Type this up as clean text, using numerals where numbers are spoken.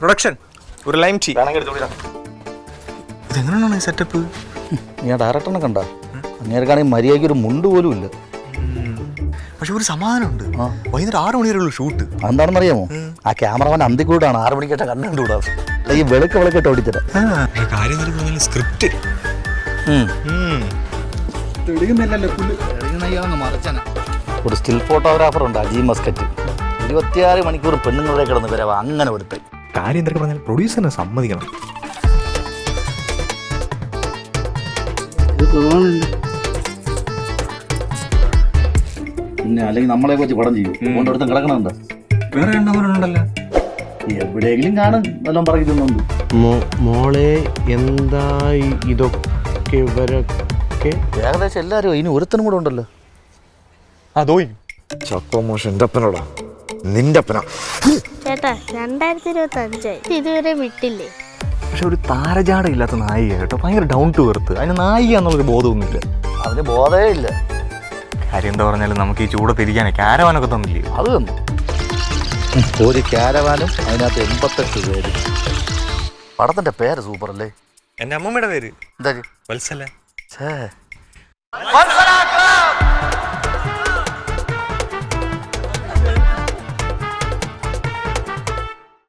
Production ഒരു lime tea. ഇതെങ്ങനെയാണ് ഈ സെറ്റപ്പ്? ഞാൻ ഡയറക്ടറിനെ കണ്ട അങ്ങേർക്കാണെങ്കിൽ മര്യാദയ്ക്ക് ഒരു മുണ്ട് പോലും ഇല്ല. പക്ഷെ ഒരു സമാധാനമുണ്ട്. വൈകുന്നേരം 6 മണി വരെയുള്ള ഷൂട്ട്. എന്താണെന്ന് അറിയാമോ? ആ ക്യാമറമാൻ അന്തിക്കൂടാണ് 6 മണിക്കേട്ട കണ്ടുകൂടാ. ഈ വെളുക്കിട്ട് ഓടിച്ചിട്ട് സ്ക്രിപ്റ്റ് ഒരു സ്റ്റിൽ ഫോട്ടോഗ്രാഫർ ഉണ്ട്, അജി മസ്കറ്റ്. 26 മണിക്കൂർ പെണ്ണുങ്ങളുടെ കിടന്ന് വരവാ. അങ്ങനെ ഒരുത്തൻ കാര്യം എന്തൊക്കെ പറഞ്ഞാൽ പ്രൊഡ്യൂസറിനെ സമ്മതിക്കണം. പിന്നെ അല്ലെങ്കിൽ നമ്മളെ വെച്ച് പടം ചെയ്യും. കൊണ്ടടുത്തും കിടക്കണുണ്ട്. വേറെ എണ്ണവരുണ്ടല്ലോ, എവിടെയെങ്കിലും കാണും വല്ലതും പറയുന്നുണ്ട്. മോളെ എന്താ ഇതൊക്കെ ഇവരൊക്കെ? ഏകദേശം എല്ലാവരും ഇനി ഒരുത്തനും കൂടെ ഉണ്ടല്ലോ. ചക്കോ മോശം എൻ്റെ അപ്പനോടാ, നിന്റെ അപ്പനാ. ചേട്ടാ 2025 ഇതുവരെ വിട്ടില്ലേ? പക്ഷെ ഒരു താരജാട ഇല്ലാത്ത നായിക കേട്ടോ, ഭയങ്കര ഡൗൺ ടു എർത്ത്. അതിന് നായിക എന്നുള്ളൊരു ബോധമൊന്നുമില്ല. അതിന് ബോധമേ ഇല്ല. കാര്യം എന്താ പറഞ്ഞാലും നമുക്ക് ഈ ചൂടത്തിരിക്കാനേ ക്യാരവാനൊക്കെ തന്നില്ലേ? അത് തന്നു. ഒരു ക്യാരവാനും അതിനകത്ത് 88 പേര്. പടത്തിന്റെ പേര് സൂപ്പർ അല്ലേ? എൻ്റെ അമ്മമ്മയുടെ പേര് എന്താ? വത്സല. ഛേ